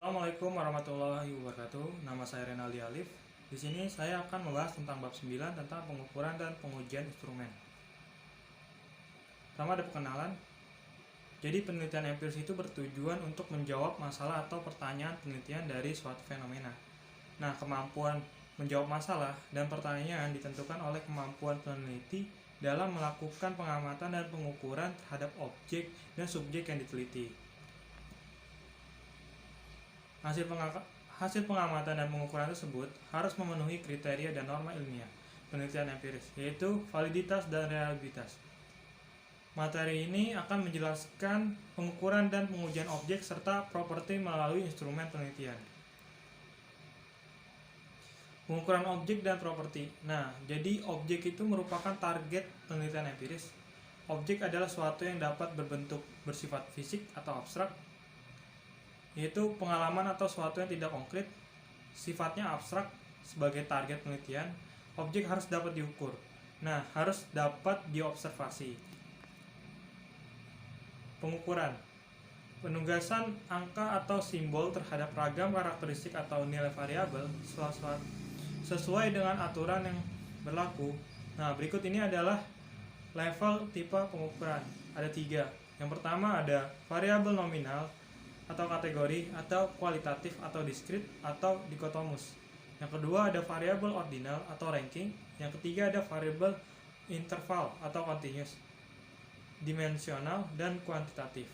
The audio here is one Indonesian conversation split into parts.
Assalamualaikum warahmatullahi wabarakatuh. Nama saya Renaldi Alif. Di sini saya akan membahas tentang bab 9 tentang pengukuran dan pengujian instrumen. Pertama ada pengenalan. Jadi penelitian empiris itu bertujuan untuk menjawab masalah atau pertanyaan penelitian dari suatu fenomena. Nah, kemampuan menjawab masalah dan pertanyaan ditentukan oleh kemampuan peneliti dalam melakukan pengamatan dan pengukuran terhadap objek dan subjek yang diteliti. Hasil pengamatan dan pengukuran tersebut harus memenuhi kriteria dan norma ilmiah penelitian empiris, yaitu validitas dan reliabilitas. Materi ini akan menjelaskan pengukuran dan pengujian objek serta properti melalui instrumen penelitian. Pengukuran objek dan properti. Nah, jadi objek itu merupakan target penelitian empiris. Objek adalah suatu yang dapat berbentuk bersifat fisik atau abstrak, yaitu pengalaman atau suatu yang tidak konkret, sifatnya abstrak. Sebagai target penelitian, objek harus dapat diukur. Nah, harus dapat diobservasi. Pengukuran. Penugasan angka atau simbol terhadap ragam karakteristik atau nilai variabel sesuai dengan aturan yang berlaku. Nah, berikut ini adalah level tipe pengukuran. Ada 3. Yang pertama ada variabel nominal atau kategori, atau kualitatif atau diskrit atau dikotomus. Yang kedua ada variabel ordinal atau ranking. Yang ketiga ada variabel interval atau continuous, dimensional, dan kuantitatif.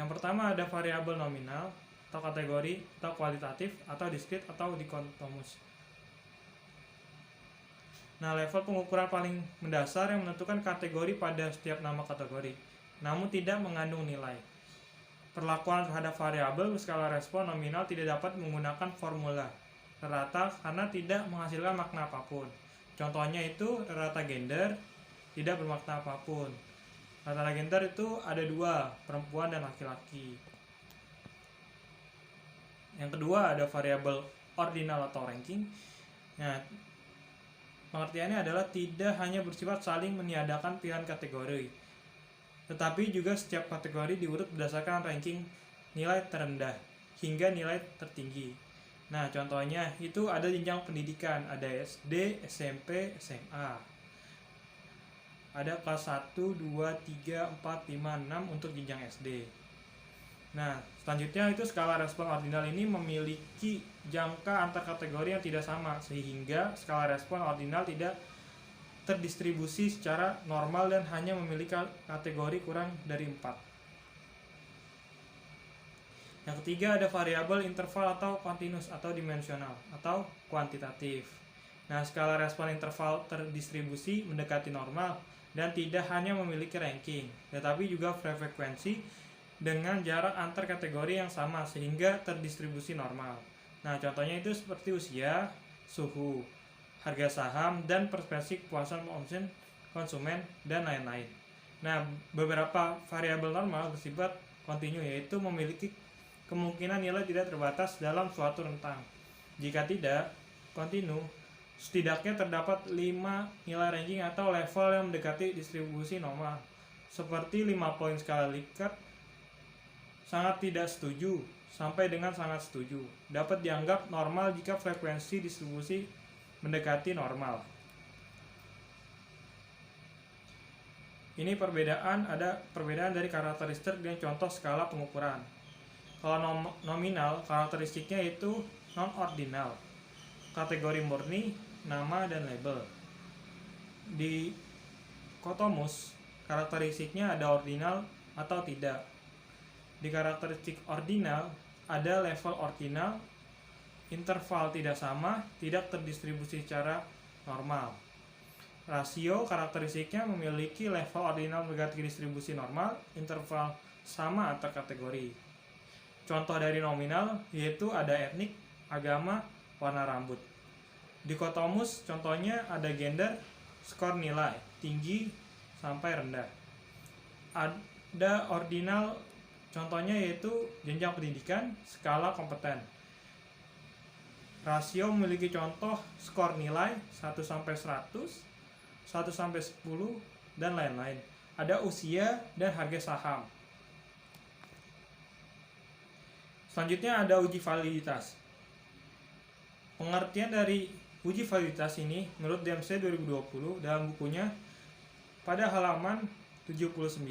Yang pertama ada variabel nominal atau kategori atau kualitatif atau diskrit atau dikotomus. Nah, level pengukuran paling mendasar yang menentukan kategori pada setiap nama kategori, namun tidak mengandung nilai. Perlakuan terhadap variabel berskala respon nominal tidak dapat menggunakan formula rata karena tidak menghasilkan makna apapun. Contohnya itu rata gender tidak bermakna apapun. Rata gender itu ada 2, perempuan dan laki-laki. Yang kedua ada variabel ordinal atau ranking. Nah, pengertiannya adalah tidak hanya bersifat saling meniadakan pilihan kategori, tetapi juga setiap kategori diurut berdasarkan ranking nilai terendah hingga nilai tertinggi. Nah, contohnya itu ada jenjang pendidikan, ada SD, SMP, SMA. Ada kelas 1, 2, 3, 4, 5, 6 untuk jenjang SD. Nah, selanjutnya itu skala respon ordinal ini memiliki jangka antar kategori yang tidak sama, sehingga skala respon ordinal tidak terdistribusi secara normal dan hanya memiliki kategori kurang dari 4. Yang ketiga ada variabel interval atau continuous atau dimensional atau kuantitatif. Nah, skala respon interval terdistribusi mendekati normal dan tidak hanya memiliki ranking, tetapi juga frekuensi dengan jarak antar kategori yang sama sehingga terdistribusi normal. Nah, contohnya itu seperti usia, suhu, harga saham, dan perspektif kepuasan konsumen, dan lain-lain. Nah, beberapa variabel normal bersifat kontinu, yaitu memiliki kemungkinan nilai tidak terbatas dalam suatu rentang. Jika tidak kontinu, setidaknya terdapat 5 nilai ranking atau level yang mendekati distribusi normal, seperti 5 poin skala Likert, sangat tidak setuju, sampai dengan sangat setuju. Dapat dianggap normal jika frekuensi distribusi mendekati normal. Ini ada perbedaan dari karakteristik dan contoh skala pengukuran. Kalau nominal, karakteristiknya itu non-ordinal, kategori murni, nama, dan label. Di kotomus, karakteristiknya ada ordinal atau tidak. Di karakteristik ordinal, ada level ordinal, interval tidak sama, tidak terdistribusi secara normal. Rasio karakteristiknya memiliki level ordinal mendekati distribusi normal, interval sama antar kategori. Contoh dari nominal yaitu ada etnik, agama, warna rambut. Dikotomus contohnya ada gender, skor nilai, tinggi sampai rendah. Ada ordinal contohnya yaitu jenjang pendidikan, skala kompeten. Rasio memiliki contoh skor nilai 1-100, 1-10, dan lain-lain. Ada usia dan harga saham. Selanjutnya ada uji validitas. Pengertian dari uji validitas ini menurut DMC 2020 dalam bukunya pada halaman 79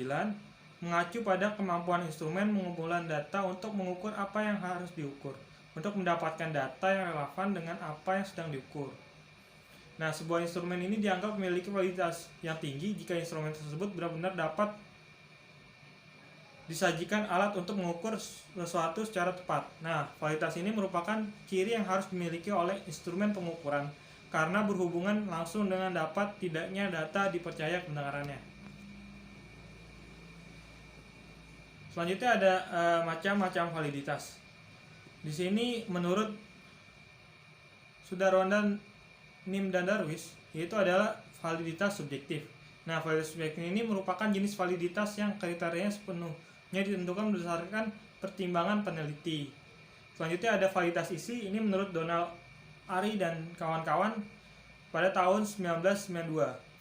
mengacu pada kemampuan instrumen pengumpulan data untuk mengukur apa yang harus diukur, untuk mendapatkan data yang relevan dengan apa yang sedang diukur. Nah, sebuah instrumen ini dianggap memiliki validitas yang tinggi jika instrumen tersebut benar-benar dapat disajikan alat untuk mengukur sesuatu secara tepat. Nah, validitas ini merupakan ciri yang harus dimiliki oleh instrumen pengukuran karena berhubungan langsung dengan dapat tidaknya data dipercaya kebenarannya. Selanjutnya ada macam-macam validitas. Di sini menurut Sudarwan dan Nim dan Darwis, yaitu adalah validitas subjektif. Nah, validitas subjektif ini merupakan jenis validitas yang kriterianya sepenuhnya ditentukan berdasarkan pertimbangan peneliti. Selanjutnya ada validitas isi. Ini menurut Donald Ari dan kawan-kawan pada tahun 1992.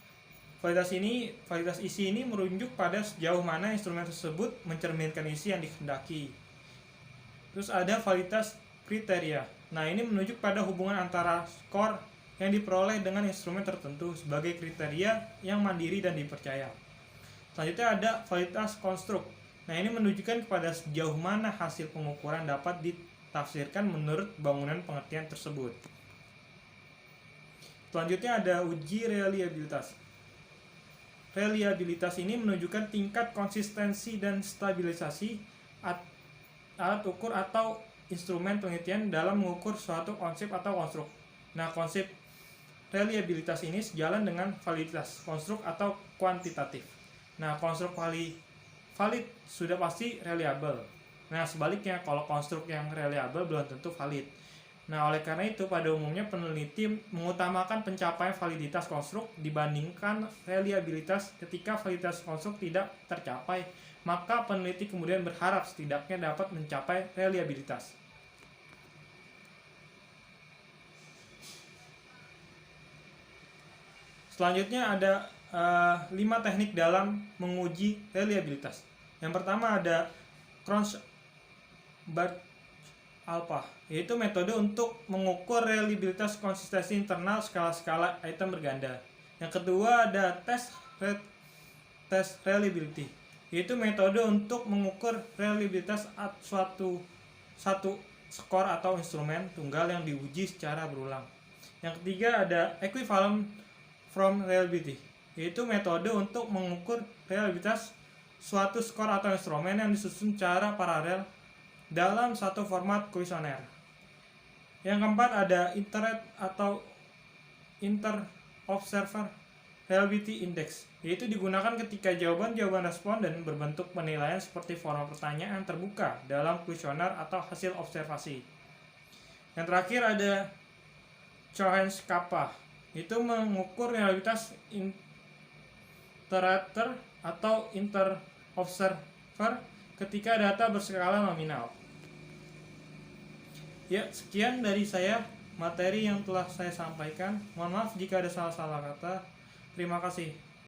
Validitas isi ini merujuk pada sejauh mana instrumen tersebut mencerminkan isi yang dikehendaki. Terus ada validitas kriteria. Nah, ini menunjuk pada hubungan antara skor yang diperoleh dengan instrumen tertentu sebagai kriteria yang mandiri dan dipercaya. Selanjutnya ada validitas konstruk. Nah, ini menunjukkan kepada sejauh mana hasil pengukuran dapat ditafsirkan menurut bangunan pengertian tersebut. Selanjutnya ada uji reliabilitas. Reliabilitas ini menunjukkan tingkat konsistensi dan stabilisasi alat ukur atau instrumen penelitian dalam mengukur suatu konsep atau konstruk. Nah, konsep reliabilitas ini sejalan dengan validitas konstruk atau kuantitatif. Nah, konstruk valid sudah pasti reliable. Nah, sebaliknya kalau konstruk yang reliable belum tentu valid. Nah, oleh karena itu pada umumnya peneliti mengutamakan pencapaian validitas konstruk dibandingkan reliabilitas. Ketika validitas konstruk tidak tercapai, maka peneliti kemudian berharap setidaknya dapat mencapai reliabilitas. Selanjutnya ada 5 teknik dalam menguji reliabilitas. Yang pertama ada Cronbach-Alpha, yaitu metode untuk mengukur reliabilitas konsistensi internal skala-skala item berganda. Yang kedua ada test reliability, yaitu metode untuk mengukur reliabilitas satu skor atau instrumen tunggal yang diuji secara berulang. Yang ketiga ada equivalent from reliability, yaitu metode untuk mengukur reliabilitas suatu skor atau instrumen yang disusun secara paralel dalam satu format kuesioner. Yang keempat ada internet atau inter-observer reliability index, yaitu digunakan ketika jawaban-jawaban responden berbentuk penilaian seperti format pertanyaan terbuka dalam kuesioner atau hasil observasi. Yang terakhir ada Cohen-Kappa, itu mengukur reliabilitas iterator atau inter-observer ketika data berskala nominal. Ya, sekian dari saya materi yang telah saya sampaikan. Mohon maaf jika ada salah-salah kata. Terima kasih.